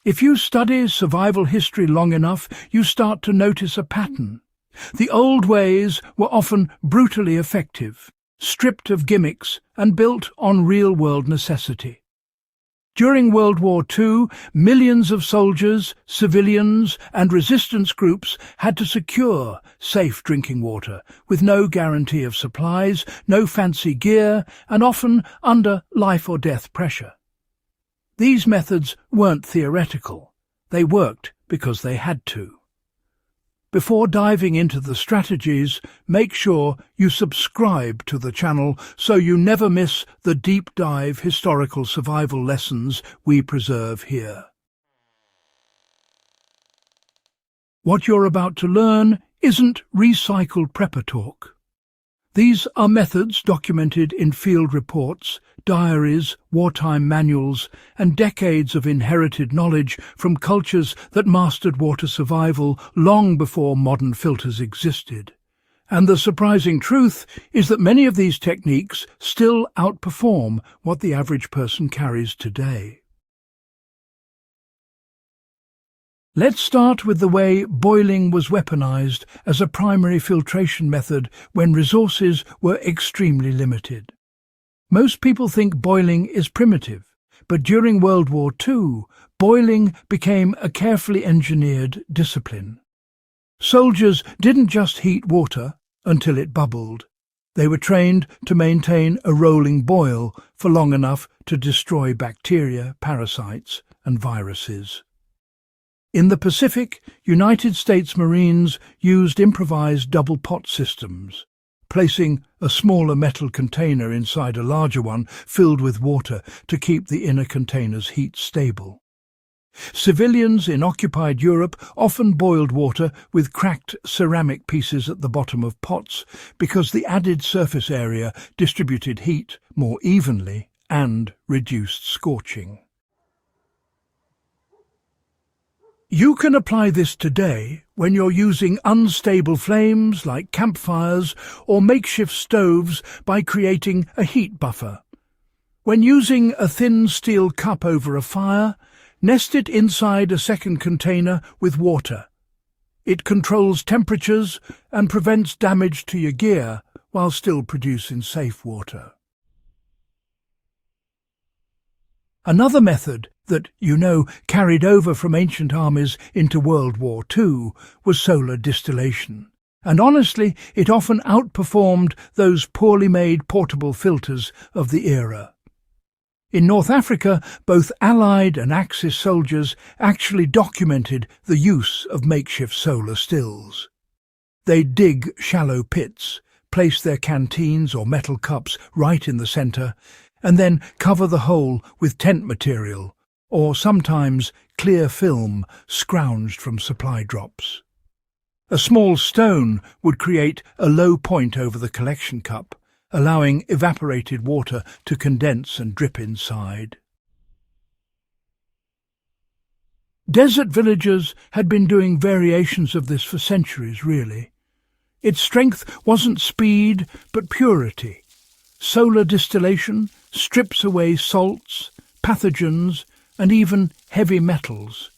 If you study survival history long enough, you start to notice a pattern. The old ways were often brutally effective, stripped of gimmicks and built on real-world necessity. During World War II, millions of soldiers, civilians and resistance groups had to secure safe drinking water, with no guarantee of supplies, no fancy gear, and often under life-or-death pressure. These methods weren't theoretical. They worked because they had to. Before diving into the strategies, make sure you subscribe to the channel so you never miss the deep dive historical survival lessons we preserve here. What you're about to learn isn't recycled prepper talk. These are methods documented in field reports, diaries, wartime manuals, and decades of inherited knowledge from cultures that mastered water survival long before modern filters existed. And the surprising truth is that many of these techniques still outperform what the average person carries today. Let's start with the way boiling was weaponized as a primary filtration method when resources were extremely limited. Most people think boiling is primitive, but during World War II, boiling became a carefully engineered discipline. Soldiers didn't just heat water until it bubbled. They were trained to maintain a rolling boil for long enough to destroy bacteria, parasites, and viruses. In the Pacific, United States Marines used improvised double pot systems, placing a smaller metal container inside a larger one filled with water to keep the inner container's heat stable. Civilians in occupied Europe often boiled water with cracked ceramic pieces at the bottom of pots because the added surface area distributed heat more evenly and reduced scorching. You can apply this today when you're using unstable flames like campfires or makeshift stoves by creating a heat buffer. When using a thin steel cup over a fire, nest it inside a second container with water. It controls temperatures and prevents damage to your gear while still producing safe water. Another method that, carried over from ancient armies into World War II was solar distillation. And honestly, it often outperformed those poorly made portable filters of the era. In North Africa, both Allied and Axis soldiers actually documented the use of makeshift solar stills. They'd dig shallow pits, place their canteens or metal cups right in the centre, and then cover the hole with tent material, or sometimes clear film scrounged from supply drops. A small stone would create a low point over the collection cup, allowing evaporated water to condense and drip inside. Desert villagers had been doing variations of this for centuries, really. Its strength wasn't speed, but purity. Solar distillation strips away salts, pathogens, and even heavy metals.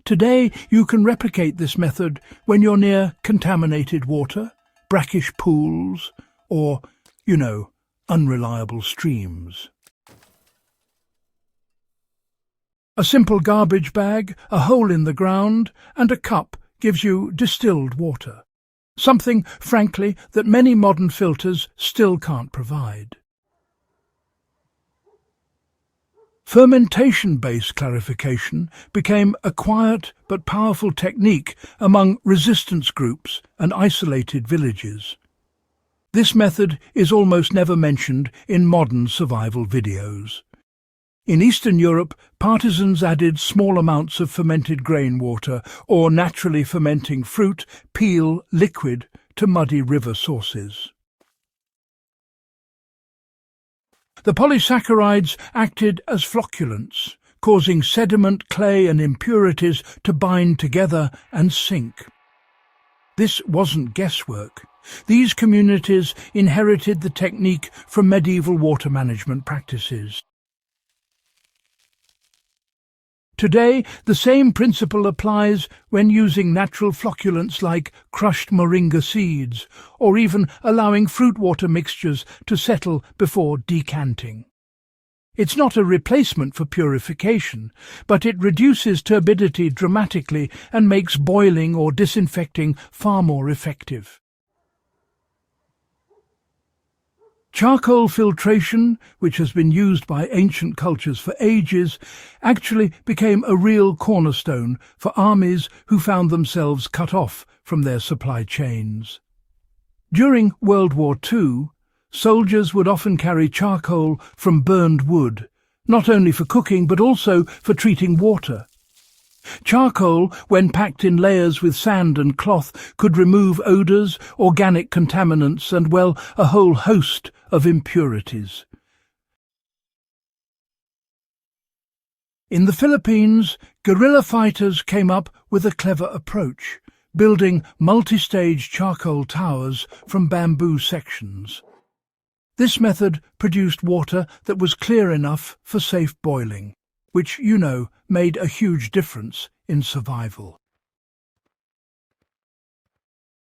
Today, you can replicate this method when you're near contaminated water, brackish pools, or, unreliable streams. A simple garbage bag, a hole in the ground, and a cup gives you distilled water. Something, frankly, that many modern filters still can't provide. Fermentation-based clarification became a quiet but powerful technique among resistance groups and isolated villages. This method is almost never mentioned in modern survival videos. In Eastern Europe, partisans added small amounts of fermented grain water or naturally fermenting fruit, peel, liquid to muddy river sources. The polysaccharides acted as flocculants, causing sediment, clay and impurities to bind together and sink. This wasn't guesswork. These communities inherited the technique from medieval water management practices. Today, the same principle applies when using natural flocculants like crushed moringa seeds, or even allowing fruit water mixtures to settle before decanting. It's not a replacement for purification, but it reduces turbidity dramatically and makes boiling or disinfecting far more effective. Charcoal filtration, which has been used by ancient cultures for ages, actually became a real cornerstone for armies who found themselves cut off from their supply chains. During World War II, soldiers would often carry charcoal from burned wood, not only for cooking but also for treating water. Charcoal, when packed in layers with sand and cloth, could remove odours, organic contaminants and, well, a whole host of impurities. In the Philippines, guerrilla fighters came up with a clever approach, building multi-stage charcoal towers from bamboo sections. This method produced water that was clear enough for safe boiling, which, made a huge difference in survival.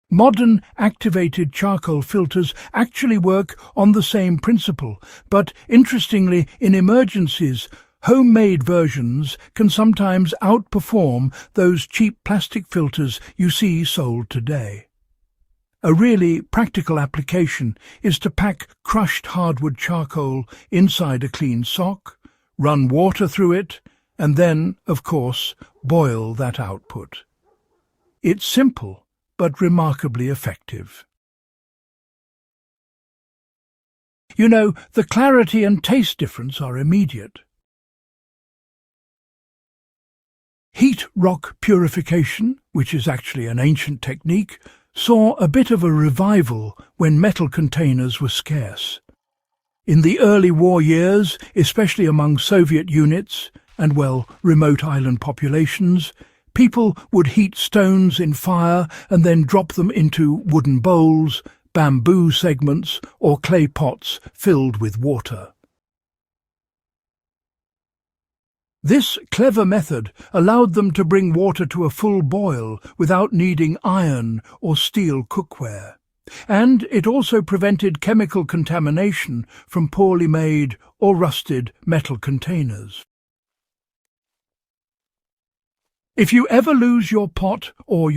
Modern activated charcoal filters actually work on the same principle, but interestingly, in emergencies, homemade versions can sometimes outperform those cheap plastic filters you see sold today. A really practical application is to pack crushed hardwood charcoal inside a clean sock, run water through it, and then, of course, boil that output. It's simple, but remarkably effective. The clarity and taste difference are immediate. Heat rock purification, which is actually an ancient technique, saw a bit of a revival when metal containers were scarce. In the early war years, especially among Soviet units and, remote island populations, people would heat stones in fire and then drop them into wooden bowls, bamboo segments, or clay pots filled with water. This clever method allowed them to bring water to a full boil without needing iron or steel cookware. And it also prevented chemical contamination from poorly made or rusted metal containers. If you ever lose your pot or,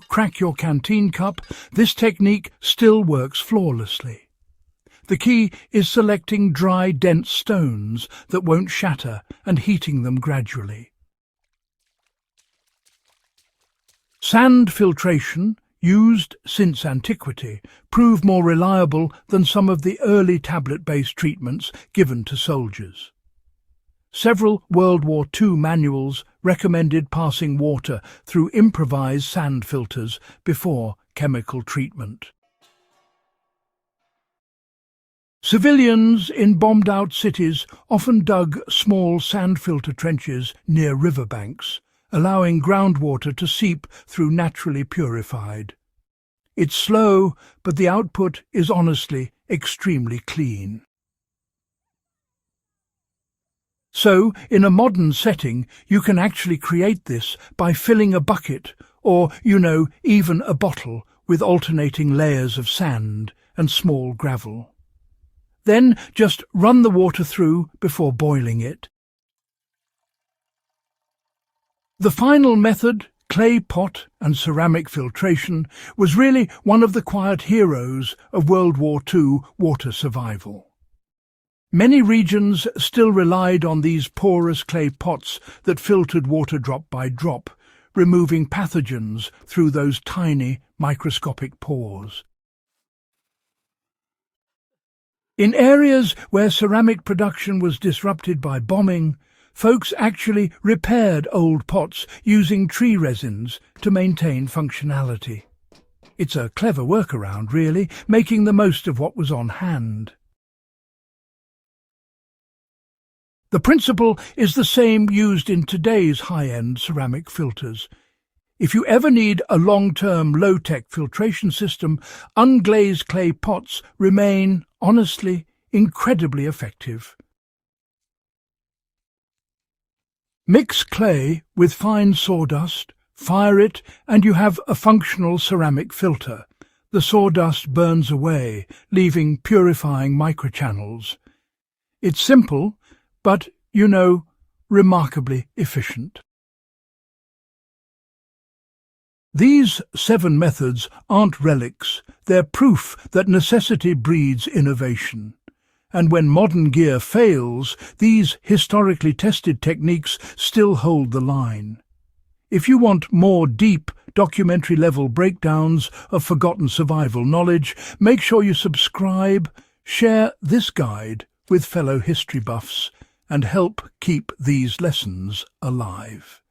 crack your canteen cup, this technique still works flawlessly. The key is selecting dry, dense stones that won't shatter and heating them gradually. Sand filtration, used since antiquity, prove more reliable than some of the early tablet-based treatments given to soldiers. Several World War II manuals recommended passing water through improvised sand filters before chemical treatment. Civilians in bombed-out cities often dug small sand filter trenches near riverbanks, allowing groundwater to seep through naturally purified. It's slow, but the output is honestly extremely clean. So, in a modern setting, you can actually create this by filling a bucket or, even a bottle with alternating layers of sand and small gravel. Then just run the water through before boiling it. The final method, clay pot and ceramic filtration, was really one of the quiet heroes of World War II water survival. Many regions still relied on these porous clay pots that filtered water drop by drop, removing pathogens through those tiny microscopic pores. In areas where ceramic production was disrupted by bombing, folks actually repaired old pots using tree resins to maintain functionality. It's a clever workaround, really, making the most of what was on hand. The principle is the same used in today's high-end ceramic filters. If you ever need a long-term, low-tech filtration system, unglazed clay pots remain, honestly, incredibly effective. Mix clay with fine sawdust, fire it, and you have a functional ceramic filter. The sawdust burns away, leaving purifying microchannels. It's simple, but, remarkably efficient. These 7 methods aren't relics, they're proof that necessity breeds innovation. And when modern gear fails, these historically tested techniques still hold the line. If you want more deep, documentary-level breakdowns of forgotten survival knowledge, make sure you subscribe, share this guide with fellow history buffs, and help keep these lessons alive.